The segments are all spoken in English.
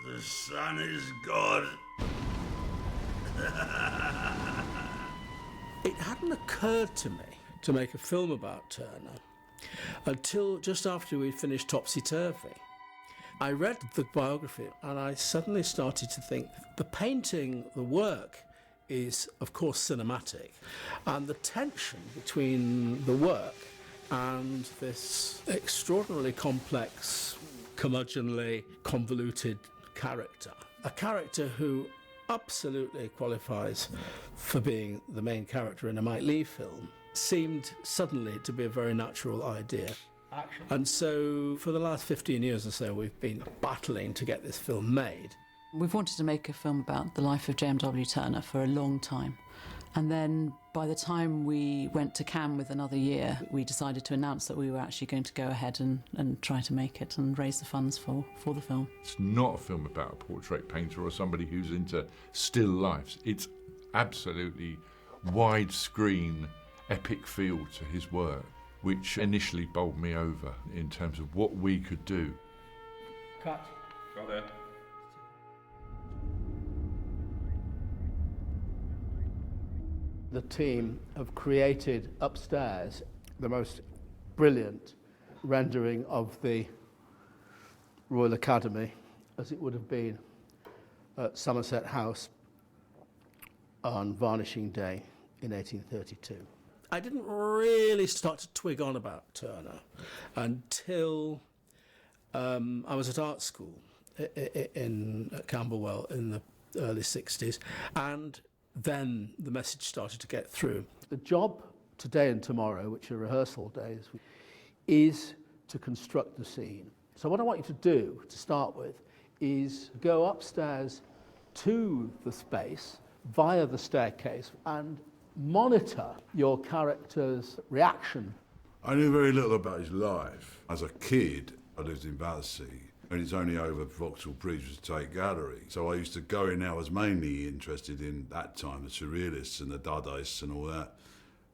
The sun is God. It hadn't occurred to me to make a film about Turner until just after we finished Topsy Turvy. I read the biography and I suddenly started to think the painting, the work, is of course cinematic, and the tension between the work and this extraordinarily complex, curmudgeonly, convoluted character. A character who absolutely qualifies for being the main character in a Mike Leigh film seemed suddenly to be a very natural idea. And so for the last 15 years or so we've been battling to get this film made. We've wanted to make a film about the life of J.M.W. Turner for a long time. And then by the time we went to Cannes with another year, we decided to announce that we were actually going to go ahead and try to make it and raise the funds for the film. It's not a film about a portrait painter or somebody who's into still lifes. It's absolutely widescreen, epic feel to his work, which initially bowled me over in terms of what we could do. Cut. Got there. The team have created upstairs the most brilliant rendering of the Royal Academy as it would have been at Somerset House on Varnishing Day in 1832. I didn't really start to twig on about Turner until I was at art school at Camberwell in the early 60s, and then the message started to get through. The job today and tomorrow, which are rehearsal days, is to construct the scene. So what I want you to do, to start with, is go upstairs to the space via the staircase and monitor your character's reaction. I knew very little about his life. As a kid, I lived in Battersea, and it's only over Vauxhall Bridge was the Tate Gallery. So I used to go in there. I was mainly interested in, that time, the Surrealists and the Dadaists and all that.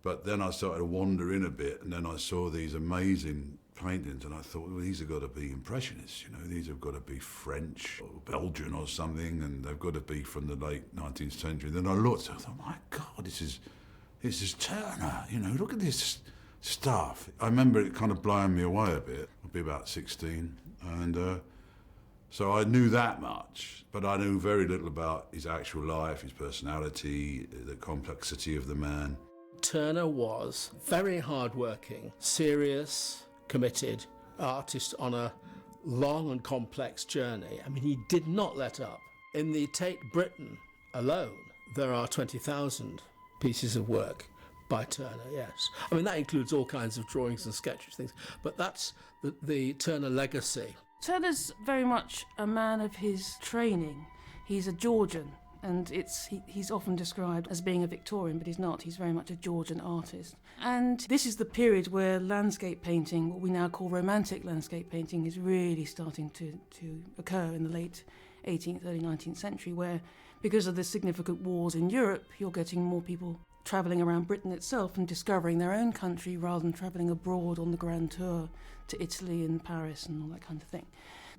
But then I started to wander in a bit, and then I saw these amazing paintings, and I thought, well, these have got to be Impressionists, you know, these have got to be French or Belgian or something, and they've got to be from the late 19th century. Then I looked, and I thought, my God, this is Turner, you know, look at this stuff. I remember it kind of blowing me away a bit. I'd be about 16, and so I knew that much, but I knew very little about his actual life, his personality, the complexity of the man. Turner was very hard-working, serious, committed artist on a long and complex journey. I mean, he did not let up. In the Tate Britain alone, there are 20,000 pieces of work by Turner, yes. I mean, that includes all kinds of drawings and sketches, things, but that's the Turner legacy. Turner's very much a man of his training. He's a Georgian, and he's often described as being a Victorian, but he's not. He's very much a Georgian artist. And this is the period where landscape painting, what we now call romantic landscape painting, is really starting to occur in the late 18th, early 19th century, where because of the significant wars in Europe, you're getting more people travelling around Britain itself and discovering their own country rather than travelling abroad on the grand tour to Italy and Paris and all that kind of thing.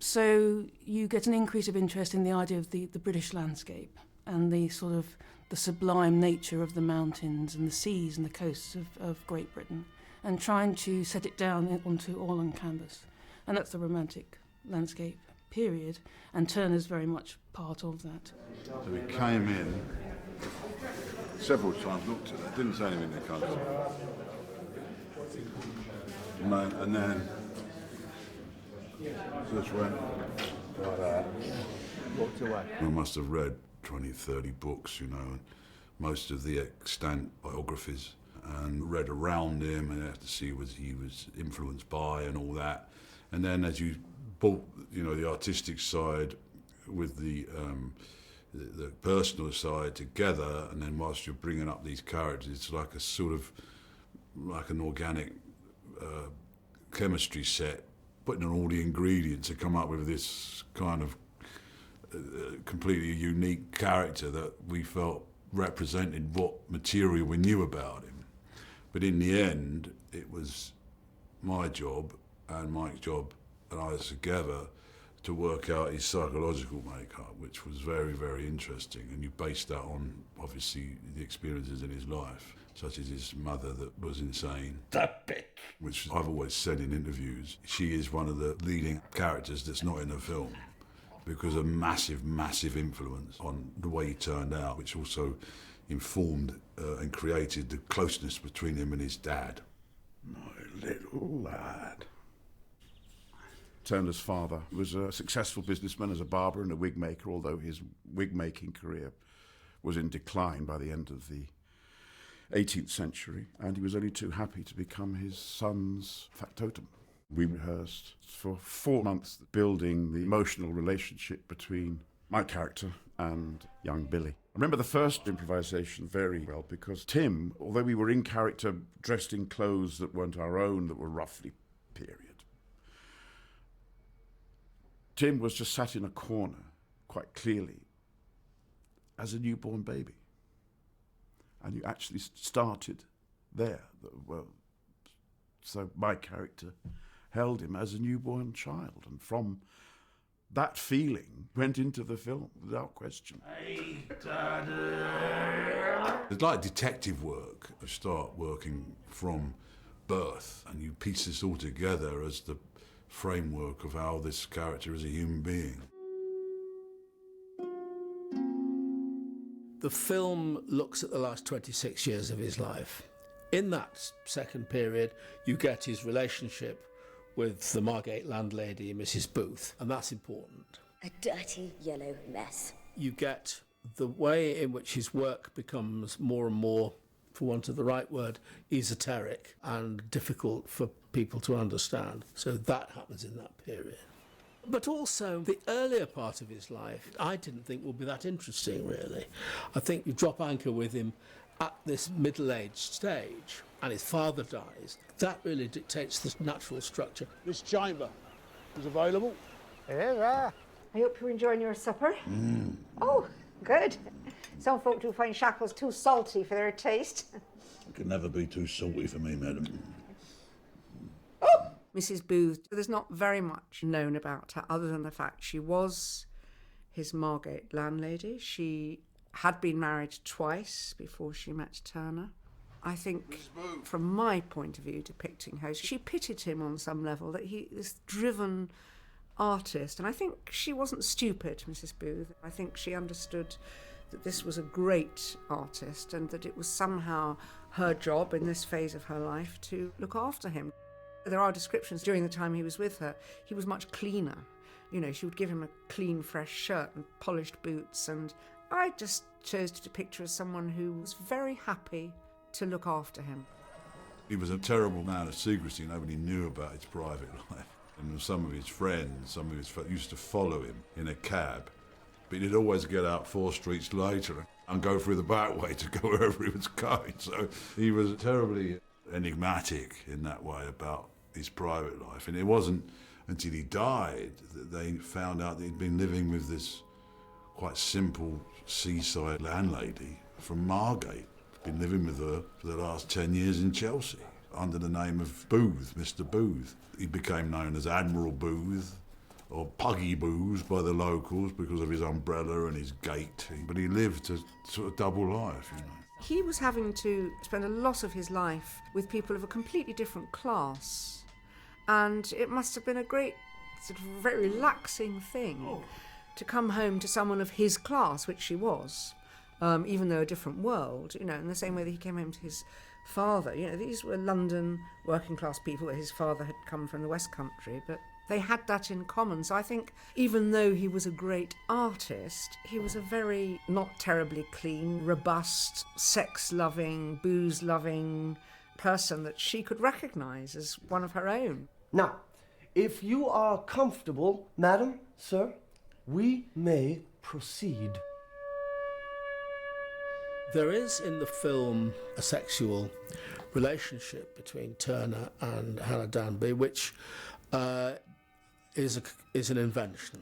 So you get an increase of interest in the idea of the British landscape and the sort of the sublime nature of the mountains and the seas and the coasts of Great Britain, and trying to set it down onto oil on canvas. And that's the romantic landscape period, and Turner's very much part of that. So we came in several times, looked at it, didn't say anything to the country. And then just went like that. Walked away. I must have read 20, 30 books, you know, and most of the extant biographies, and read around him and have to see what he was influenced by and all that. And then as you brought, you know, the artistic side with the personal side together, and then whilst you're bringing up these characters, it's like a sort of, like an organic chemistry set, putting in all the ingredients to come up with this kind of completely unique character that we felt represented what material we knew about him. But in the end, it was my job and Mike's job and I together to work out his psychological makeup, which was very, very interesting. And you based that on, obviously, the experiences in his life, such as his mother that was insane. That bitch. Which I've always said in interviews, she is one of the leading characters that's not in the film because of massive, massive influence on the way he turned out, which also informed and created the closeness between him and his dad. My little lad. Turner's father was a successful businessman as a barber and a wig maker, although his wig-making career was in decline by the end of the 18th century, and he was only too happy to become his son's factotum. We rehearsed for 4 months building the emotional relationship between my character and young Billy. I remember the first improvisation very well because Tim, although we were in character dressed in clothes that weren't our own, that were roughly period, Tim was just sat in a corner, quite clearly, as a newborn baby. And you actually started there. Well, so my character held him as a newborn child, and from that feeling went into the film without question. Hey, Daddy. It's like detective work. You start working from birth and you piece this all together as the framework of how this character is a human being. The film looks at the last 26 years of his life. In that second period, you get his relationship with the Margate landlady, Mrs. Booth, and that's important. A dirty yellow mess. You get the way in which his work becomes more and more, for want of the right word, esoteric and difficult for people to understand. So that happens in that period. But also, the earlier part of his life, I didn't think would be that interesting, really. I think you drop anchor with him at this middle-aged stage, and his father dies. That really dictates the natural structure. This chamber is available. I hope you're enjoying your supper. Oh, good. Some folk do find Shackles too salty for their taste. It can never be too salty for me, madam. Mrs. Booth, there's not very much known about her other than the fact she was his Margate landlady. She had been married twice before she met Turner. I think, from my point of view, depicting her, she pitied him on some level, that he, this driven artist, and I think she wasn't stupid, Mrs. Booth. I think she understood that this was a great artist and that it was somehow her job in this phase of her life to look after him. There are descriptions during the time he was with her. He was much cleaner. You know, she would give him a clean, fresh shirt and polished boots, and I just chose to depict her as someone who was very happy to look after him. He was a terrible man of secrecy. Nobody knew about his private life. And some of his friends, used to follow him in a cab, but he'd always get out 4 streets later and go through the back way to go wherever he was going. So he was terribly enigmatic in that way about his private life. And it wasn't until he died that they found out that he'd been living with this quite simple seaside landlady from Margate. Been living with her for the last 10 years in Chelsea under the name of Booth, Mr. Booth. He became known as Admiral Booth or Puggy Booth by the locals because of his umbrella and his gait. But he lived a sort of double life, you know. He was having to spend a lot of his life with people of a completely different class. And it must have been a great, sort of very relaxing thing to come home to someone of his class, which she was, even though a different world, you know, in the same way that he came home to his father. You know, these were London working class people. His father had come from the West Country, but they had that in common. So I think even though he was a great artist, he was a very not terribly clean, robust, sex-loving, booze-loving person that she could recognise as one of her own. Now, if you are comfortable, madam, sir, we may proceed. There is in the film a sexual relationship between Turner and Hannah Danby, which is an invention.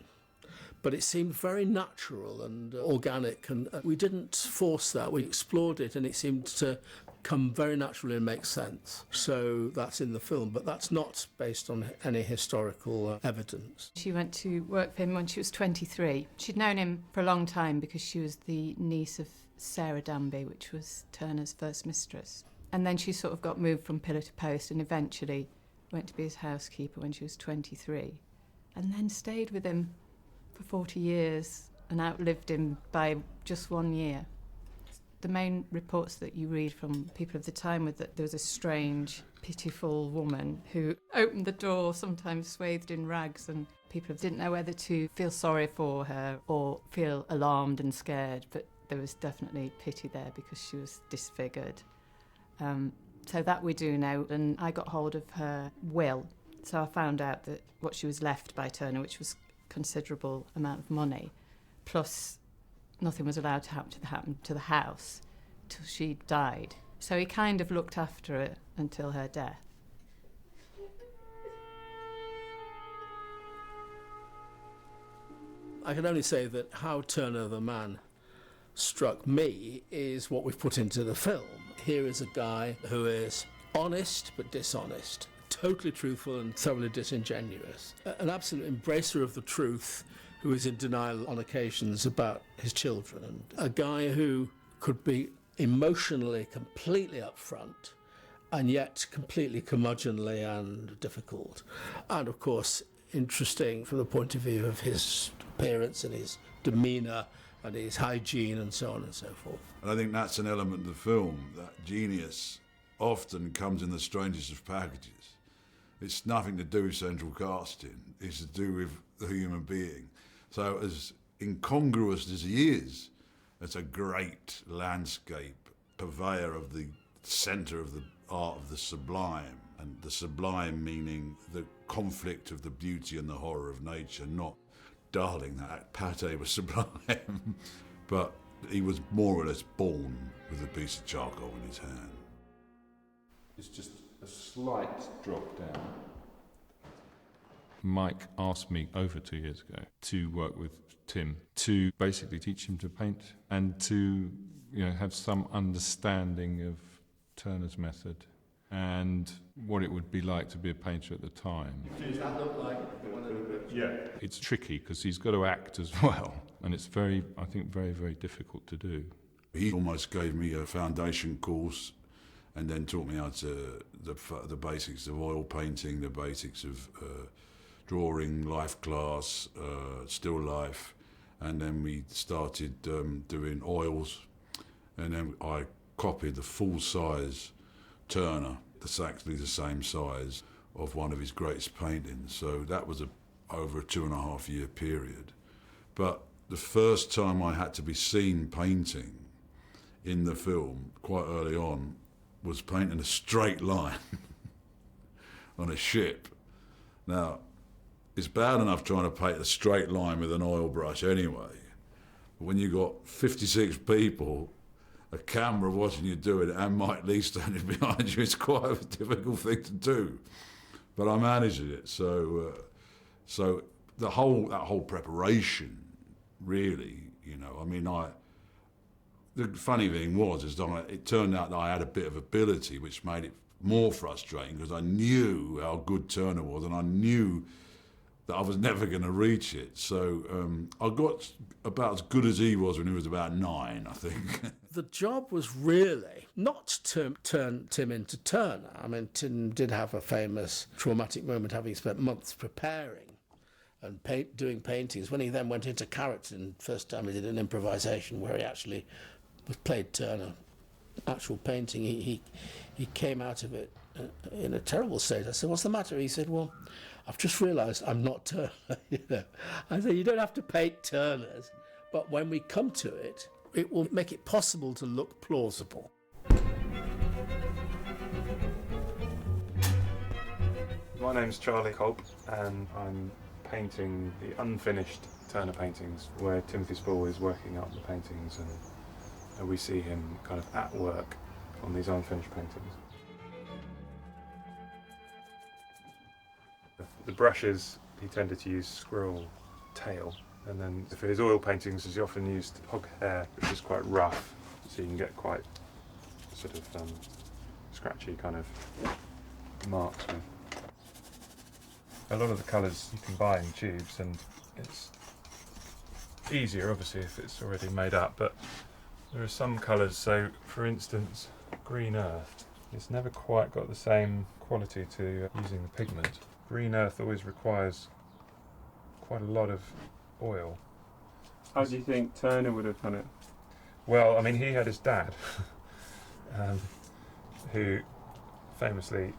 but it seemed very natural and organic, and we didn't force that. We explored it, and it seemed to come very naturally and make sense. So that's in the film, but that's not based on any historical evidence. She went to work for him when she was 23. She'd known him for a long time because she was the niece of Sarah Danby, which was Turner's first mistress. And then she sort of got moved from pillar to post and eventually went to be his housekeeper when she was 23. And then stayed with him for 40 years and outlived him by just 1 year. The main reports that you read from people of the time were that there was a strange, pitiful woman who opened the door, sometimes swathed in rags, and people didn't know whether to feel sorry for her or feel alarmed and scared, but there was definitely pity there because she was disfigured. So that we do know, and I got hold of her will. So I found out that what she was left by Turner, which was considerable amount of money, plus nothing was allowed to happen to the house till she died. So he kind of looked after it until her death. I can only say that how Turner the man struck me is what we've put into the film. Here is a guy who is honest but dishonest, totally truthful and thoroughly disingenuous, an absolute embracer of the truth, who is in denial on occasions about his children, and a guy who could be emotionally completely upfront and yet completely curmudgeonly and difficult. And of course, interesting from the point of view of his appearance and his demeanour and his hygiene and so on and so forth. And I think that's an element of the film, that genius often comes in the strangest of packages. It's nothing to do with central casting, it's to do with the human being. So as incongruous as he is, as a great landscape purveyor of the centre of the art of the sublime, and the sublime meaning the conflict of the beauty and the horror of nature, not, darling, that pate was sublime, but he was more or less born with a piece of charcoal in his hand. It's just a slight drop down. Mike asked me over 2 years ago to work with Tim to basically teach him to paint and to, have some understanding of Turner's method and what it would be like to be a painter at the time. Does that look like the one in the picture? Yeah. It's tricky because he's got to act as well, and it's very, very difficult to do. He almost gave me a foundation course and then taught me how to the basics of oil painting, the basics of drawing, life class, still life, and then we started doing oils, and then I copied the full-size Turner, exactly the same size of one of his greatest paintings. So that was over a 2.5 year period. But the first time I had to be seen painting in the film, quite early on, was painting a straight line on a ship. Now, it's bad enough trying to paint a straight line with an oil brush anyway. But when you've got 56 people, a camera watching you do it, and Mike Lee standing behind you, it's quite a difficult thing to do. But I managed it. So that whole preparation, really, the funny thing was that it turned out that I had a bit of ability, which made it more frustrating because I knew how good Turner was, and I knew that I was never going to reach it. So I got about as good as he was when he was about 9, I think. The job was really not to turn Tim into Turner. I mean, Tim did have a famous traumatic moment, having spent months preparing and doing paintings. When he then went into character, and first time he did an improvisation where he actually played Turner, actual painting, he came out of it in a terrible state. I said, "What's the matter?" He said, "Well, I've just realised I'm not Turner." I said, "You don't have to paint Turners, but when we come to it, it will make it possible to look plausible." My name's Charlie Kolb, and I'm painting the unfinished Turner paintings where Timothy Spall is working up the paintings, and we see him kind of at work on these unfinished paintings. The brushes, he tended to use squirrel tail And then for his oil paintings, he often used hog hair, which is quite rough, so you can get quite sort of scratchy kind of marks with. A lot of the colours you can buy in tubes, and it's easier obviously if it's already made up, but there are some colours, so for instance green earth, it's never quite got the same quality to using the pigment. Green earth always requires quite a lot of oil. How do you think Turner would have done it? Well, I mean, he had his dad who famously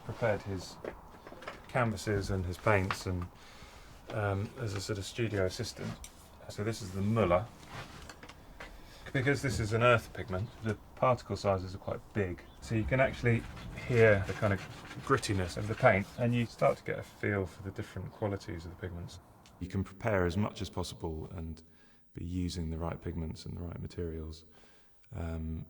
prepared his canvases and his paints and as a sort of studio assistant. So this is the Muller. Because this is an earth pigment, the particle sizes are quite big, so you can actually hear the kind of grittiness of the paint, and you start to get a feel for the different qualities of the pigments. You can prepare as much as possible and be using the right pigments and the right materials, and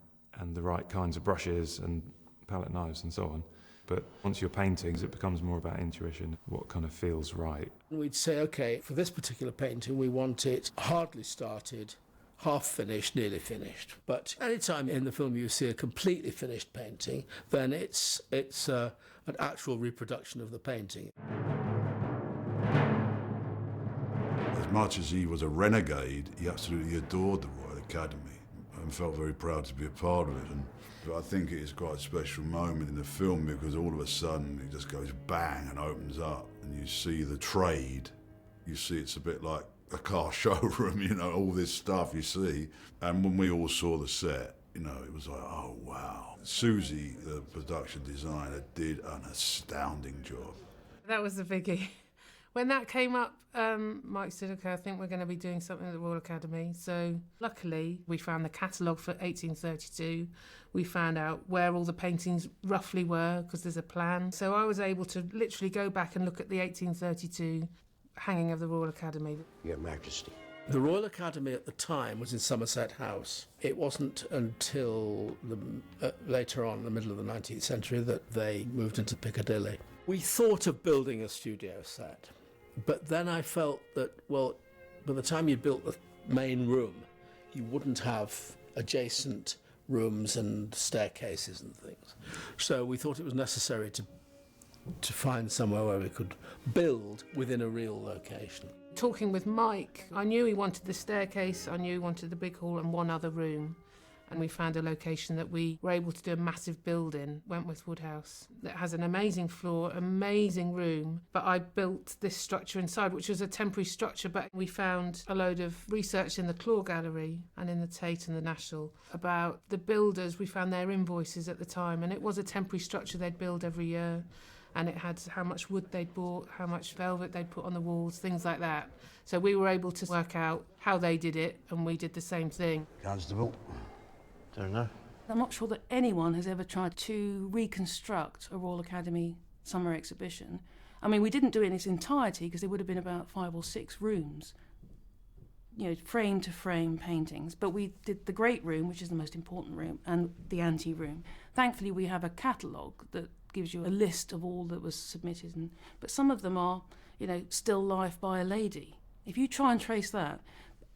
the right kinds of brushes and palette knives and so on. But once you're painting, it becomes more about intuition, what kind of feels right. We'd say, okay, for this particular painting, we want it hardly started, half finished, nearly finished. But any time in the film you see a completely finished painting, then it's an actual reproduction of the painting. As much as he was a renegade, he absolutely adored the Royal Academy and felt very proud to be a part of it. But I think it is quite a special moment in the film because all of a sudden it just goes bang and opens up and you see the trade. You see it's a bit like a car showroom, you know, all this stuff you see. And when we all saw the set, you know, it was like, oh, wow. Susie, the production designer, did an astounding job. That was the biggie. When that came up, Mike said, okay, I think we're going to be doing something at the Royal Academy. So luckily, we found the catalogue for 1832. We found out where all the paintings roughly were, because there's a plan. So I was able to literally go back and look at the 1832 hanging of the Royal Academy. Your Majesty. The Royal Academy at the time was in Somerset House. It wasn't until later on, in the middle of the 19th century, that they moved into Piccadilly. We thought of building a studio set, but then I felt that, well, by the time you built the main room, you wouldn't have adjacent rooms and staircases and things. So we thought it was necessary to find somewhere where we could build within a real location. Talking with Mike, I knew he wanted the staircase, I knew he wanted the big hall and one other room. And we found a location that we were able to do a massive build in, Wentworth Woodhouse, that has an amazing floor, amazing room. But I built this structure inside, which was a temporary structure, but we found a load of research in the Claw Gallery and in the Tate and the National about the builders. We found their invoices at the time, and it was a temporary structure they'd build every year. And it had how much wood they'd bought, how much velvet they'd put on the walls, things like that. So we were able to work out how they did it, and we did the same thing. Constable. Don't know. I'm not sure that anyone has ever tried to reconstruct a Royal Academy summer exhibition. I mean, we didn't do it in its entirety because there would have been about 5 or 6 rooms, you know, frame to frame paintings. But we did the Great Room, which is the most important room, and the Ante Room. Thankfully, we have a catalogue that gives you a list of all that was submitted. But some of them are, you know, still life by a lady. If you try and trace that,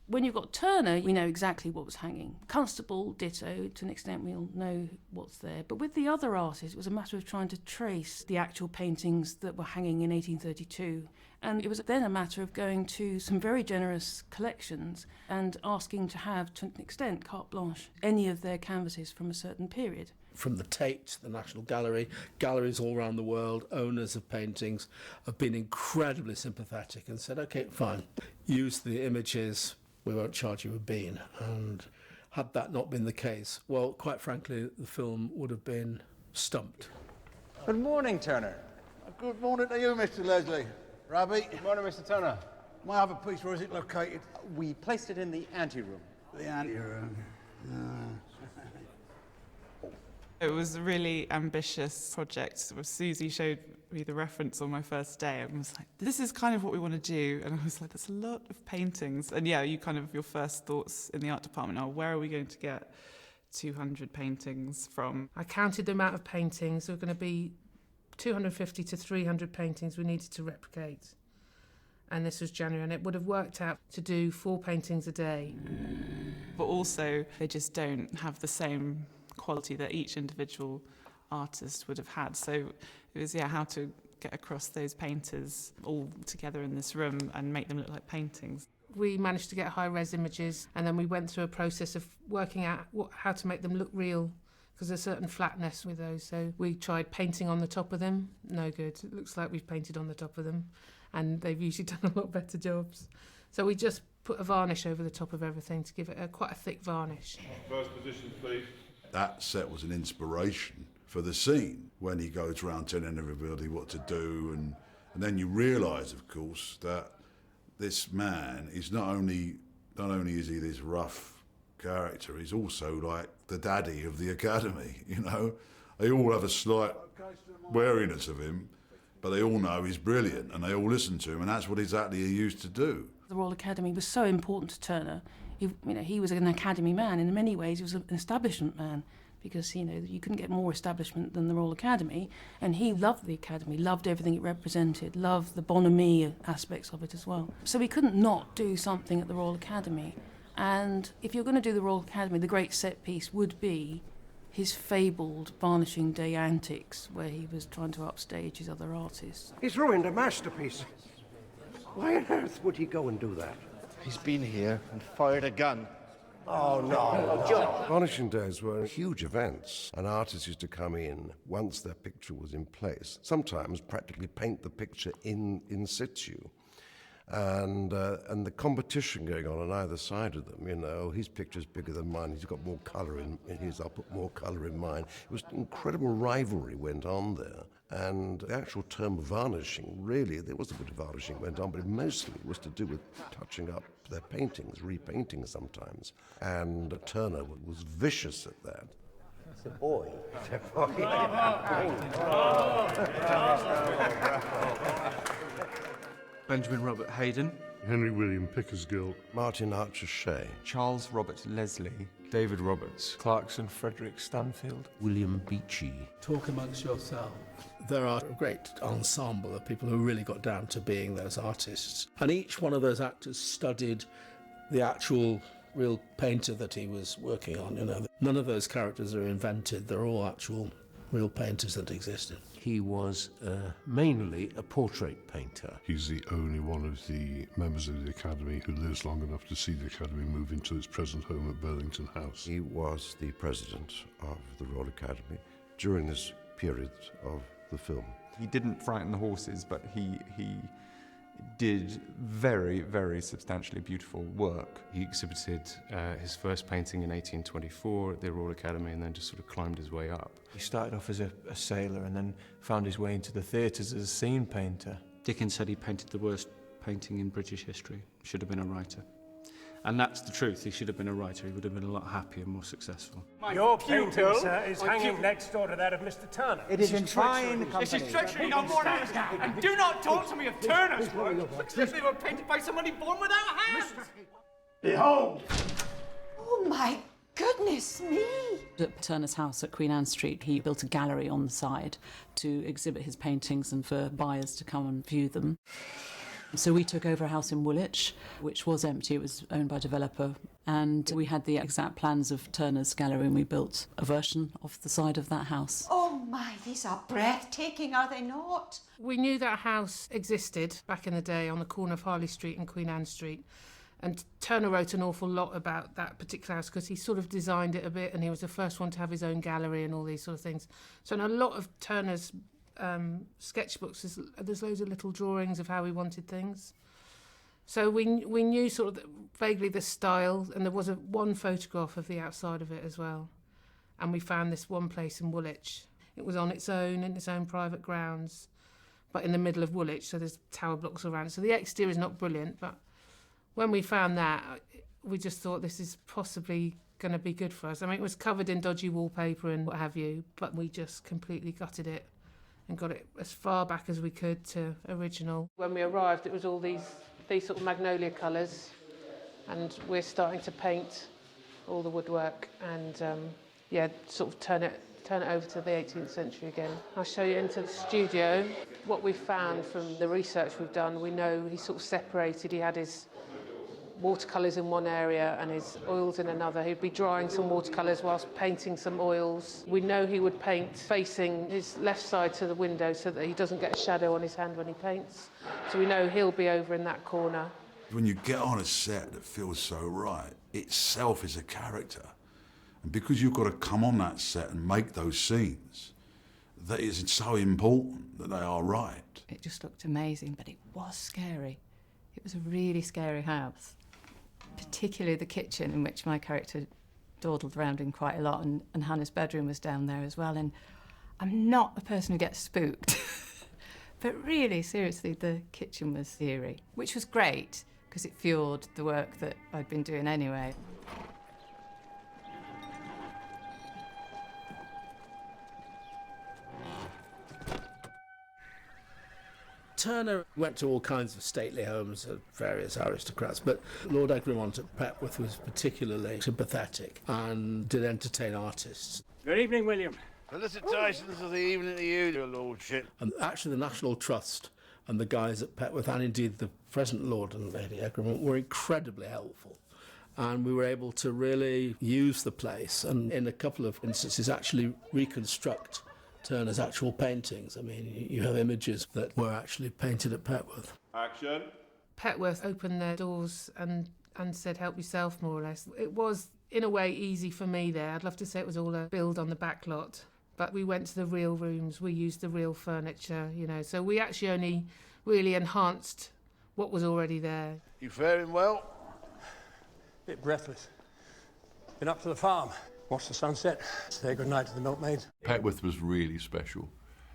when you've got Turner, we know exactly what was hanging. Constable, ditto, to an extent we'll know what's there. But with the other artists, it was a matter of trying to trace the actual paintings that were hanging in 1832. And it was then a matter of going to some very generous collections and asking to have, to an extent, carte blanche, any of their canvases from a certain period. From the Tate to the National Gallery, galleries all around the world, owners of paintings have been incredibly sympathetic and said, OK, fine, use the images, we won't charge you a bean. And had that not been the case, well, quite frankly, the film would have been stumped. Good morning, Turner. Good morning to you, Mr. Leslie. Rabbie. Good morning, Mr. Turner. May I have a piece? Where is it located? We placed it in the anteroom. The anteroom. It was a really ambitious project. Susie showed me the reference on my first day and was like, this is kind of what we want to do. And I was like, there's a lot of paintings. And yeah, you kind of, your first thoughts in the art department are, where are we going to get 200 paintings from? I counted the amount of paintings. There were going to be 250 to 300 paintings we needed to replicate. and this was January, and it would have worked out to do 4 paintings a day. But also, they just don't have the same quality that each individual artist would have had. So it was, how to get across those painters all together in this room and make them look like paintings. We managed to get high-res images, and then we went through a process of working out how to make them look real, because there's a certain flatness with those. So we tried painting on the top of them. No good. It looks like we've painted on the top of them, and they've usually done a lot better jobs. So we just put a varnish over the top of everything to give it quite a thick varnish. First position, please. That set was an inspiration for the scene when he goes around telling everybody what to do, and then you realise, of course, that this man is not only is he this rough character, he's also like the daddy of the Academy, you know. They all have a slight wariness of him, but they all know he's brilliant and they all listen to him, and that's what exactly he used to do. The Royal Academy was so important to Turner. He was an Academy man. In many ways, he was an establishment man, because, you couldn't get more establishment than the Royal Academy, and he loved the Academy, loved everything it represented, loved the bonhomie aspects of it as well. So he couldn't not do something at the Royal Academy. And if you're going to do the Royal Academy, the great set piece would be his fabled Varnishing Day antics, where he was trying to upstage his other artists. He's ruined a masterpiece. Why on earth would he go and do that? He's been here and fired a gun. Oh, no. Varnishing Days were huge events, and artists used to come in once their picture was in place, sometimes practically paint the picture in situ. And the competition going on either side of them, his picture's bigger than mine, he's got more colour in his, I'll put more colour in mine. It was incredible rivalry went on there. And the actual term of varnishing, really, there was a bit of varnishing went on, but it mostly was to do with touching up their paintings, repainting sometimes. And Turner was vicious at that. It's a boy. Benjamin Robert Hayden. Henry William Pickersgill. Martin Archer Shea. Charles Robert Leslie. David Roberts. Clarkson Frederick Stanfield. William Beechey. Talk amongst yourselves. There are a great ensemble of people who really got down to being those artists. And each one of those actors studied the actual real painter that he was working on. None of those characters are invented. They're all actual real painters that existed. He was mainly a portrait painter. He's the only one of the members of the Academy who lives long enough to see the Academy move into its present home at Burlington House. He was the president of the Royal Academy during this period of the film. He didn't frighten the horses, but he did very, very substantially beautiful work. He exhibited his first painting in 1824 at the Royal Academy and then just sort of climbed his way up. He started off as a sailor and then found his way into the theatres as a scene painter. Dickens said he painted the worst painting in British history. Should have been a writer. And that's the truth. He should have been a writer. He would have been a lot happier, more successful. Your painting, sir, is hanging next door to that of Mr. Turner. It is in fine company. This is treachery, no more than and do not talk to me of Turner's work. Looks as if they were painted by somebody born without hands. Behold! Oh, my goodness me! At Turner's house at Queen Anne Street, he built a gallery on the side to exhibit his paintings and for buyers to come and view them. So we took over a house in Woolwich, which was empty. It was owned by a developer. And we had the exact plans of Turner's gallery, and we built a version of the side of that house. Oh my, these are breathtaking, are they not? We knew that house existed back in the day on the corner of Harley Street and Queen Anne Street. And Turner wrote an awful lot about that particular house because he sort of designed it a bit, and he was the first one to have his own gallery and all these sort of things. So in a lot of Turner's sketchbooks, there's loads of little drawings of how he wanted things. So we knew sort of vaguely the style, and there was one photograph of the outside of it as well. And we found this one place in Woolwich. It was on its own, in its own private grounds, but in the middle of Woolwich, so there's tower blocks around it. So the exterior is not brilliant, but when we found that, we just thought this is possibly going to be good for us. I mean, it was covered in dodgy wallpaper and what have you, but we just completely gutted it and got it as far back as we could to original. When we arrived, it was all these sort of magnolia colours, and we're starting to paint all the woodwork and sort of turn it turn it over to the 18th century again. I'll show you into the studio. What we found from the research we've done, we know he sort of separated. He had his watercolours in one area and his oils in another. He'd be drying some watercolours whilst painting some oils. We know he would paint facing his left side to the window so that he doesn't get a shadow on his hand when he paints. So we know he'll be over in that corner. When you get on a set that feels so right, itself is a character. And because you've got to come on that set and make those scenes, that is so important that they are right. It just looked amazing, but it was scary. It was a really scary house, particularly the kitchen, in which my character dawdled around in quite a lot, and Hannah's bedroom was down there as well. And I'm not a person who gets spooked, but really, seriously, the kitchen was eerie, which was great because it fueled the work that I'd been doing anyway. Turner went to all kinds of stately homes of various aristocrats, but Lord Egremont at Petworth was particularly sympathetic and did entertain artists. Good evening, William. Felicitations of the evening to you, your lordship. And actually the National Trust and the guys at Petworth, and indeed the present Lord and Lady Egremont, were incredibly helpful. And we were able to really use the place and in a couple of instances actually reconstruct Turner's actual paintings. I mean, you have images that were actually painted at Petworth. Action. Petworth opened their doors and said, help yourself, more or less. It was, in a way, easy for me there. I'd love to say it was all a build on the back lot, but we went to the real rooms, we used the real furniture, you know, so we actually only really enhanced what was already there. You faring well? Bit breathless. Been up to the farm. Watch the sunset. Say goodnight to the milkmaids. Petworth was really special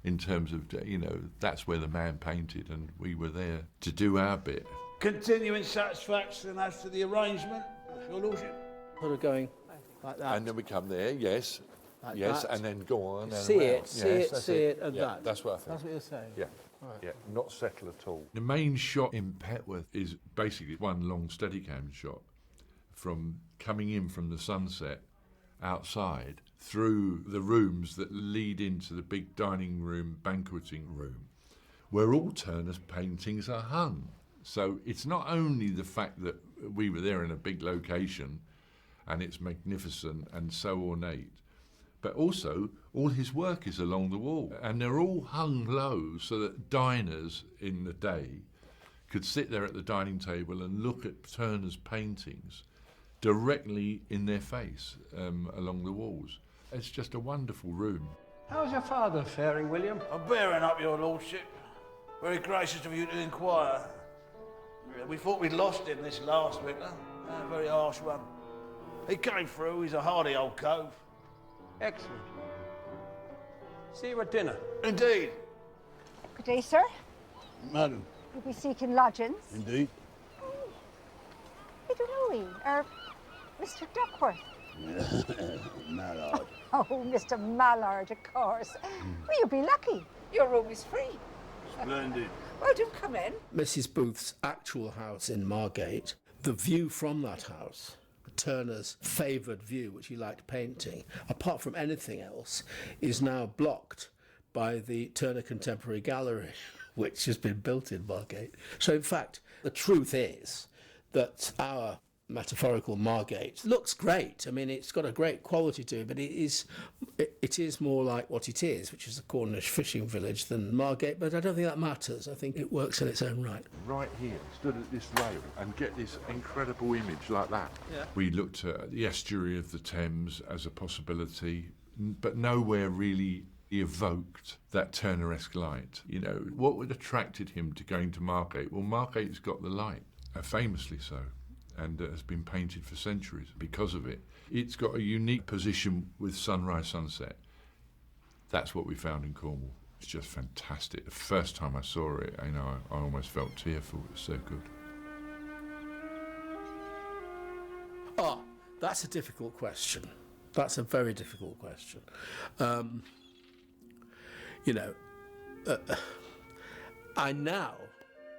in terms of, you know, that's where the man painted and we were there to do our bit. Continuing satisfaction as to the arrangement, your lordship? Sort of going like that. And then we come there, yes, Like yes, that. and then go on. See and it, around. see Yes, it, that's see it, and yeah, that. That's what I think. That's what you're saying? Yeah, Right. yeah, not settle at all. The main shot in Petworth is basically one long Steadicam shot from coming in from the sunset outside through the rooms that lead into the big dining room, banqueting room, where all Turner's paintings are hung. So it's not only the fact that we were there in a big location and it's magnificent and so ornate, but also all his work is along the wall. And they're all hung low so that diners in the day could sit there at the dining table and look at Turner's paintings directly in their face along the walls. It's just a wonderful room. How's your father faring, William? I'm bearing up, your lordship. Very gracious of you to inquire. We thought we'd lost him this last winter. A very harsh one. He came through, he's a hardy old cove. Excellent. See you at dinner. Indeed. Good day, sir. Madam. You'll be seeking lodgings. Indeed. I don't know, Mr. Duckworth. Mallard. Oh, Mr. Mallard, of course. Well, you'll be lucky. Your room is free. Splendid. Well, do come in. Mrs. Booth's actual house in Margate, the view from that house, Turner's favoured view, which he liked painting, apart from anything else, is now blocked by the Turner Contemporary Gallery, which has been built in Margate. So, in fact, the truth is that our metaphorical Margate looks great. I mean, it's got a great quality to it, but it is more like what it is, which is a Cornish fishing village, than Margate, but I don't think that matters. I think it works in its own right. Right here, stood at this rail and get this incredible image like that. Yeah. We looked at the estuary of the Thames as a possibility, but nowhere really evoked that Turner-esque light. You know, what would attracted him to going to Margate? Well, Margate's got the light, famously so, and has been painted for centuries because of it. It's got a unique position with sunrise, sunset. That's what we found in Cornwall. It's just fantastic. The first time I saw it, you know, I almost felt tearful. It was so good. Ah, that's a difficult question. That's a very difficult question. You know, I now,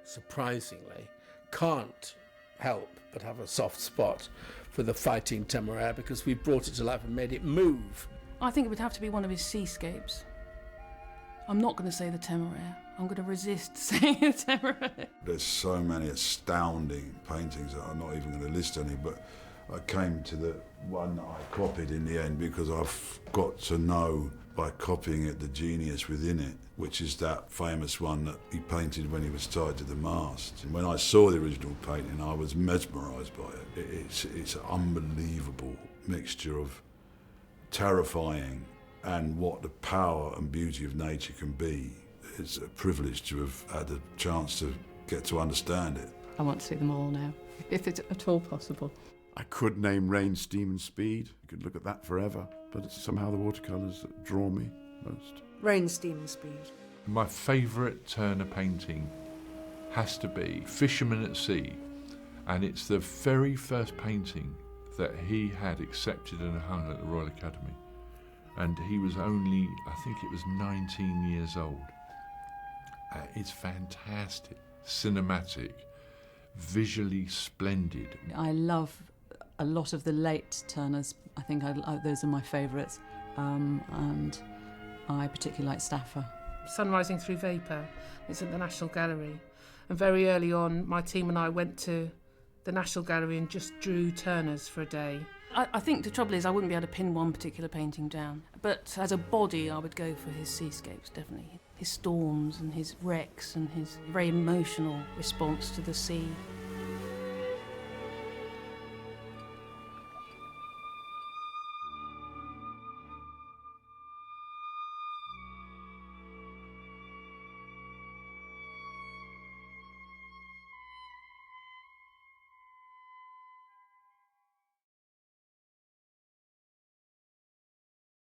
surprisingly, can't help but have a soft spot for the Fighting Temeraire because we brought it to life and made it move I think it would have to be one of his seascapes. I'm not going to say the Temeraire. I'm going to resist saying the Temeraire. There's so many astounding paintings that I'm not even going to list any, but I came to the one that I copied in the end because I've got to know by copying it the genius within it, which is that famous one that he painted when he was tied to the mast. And when I saw the original painting, I was mesmerised by it. It's an unbelievable mixture of terrifying and what the power and beauty of nature can be. It's a privilege to have had the chance to get to understand it. I want to see them all now, if it's at all possible. I could name Rain, Steam and Speed. I could look at that forever, but it's somehow the watercolours that draw me most. Rain, Steam and Speed. My favourite Turner painting has to be Fisherman at Sea, and it's the very first painting that he had accepted and hung at the Royal Academy. And he was only, I think it was 19 years old. It's fantastic, cinematic, visually splendid. I love a lot of the late Turners. I think those are my favourites, and I particularly like Stafford. Sun Rising Through Vapour. It's at the National Gallery. And very early on, my team and I went to the National Gallery and just drew Turners for a day. I think the trouble is I wouldn't be able to pin one particular painting down. But as a body, I would go for his seascapes, definitely. His storms and his wrecks and his very emotional response to the sea.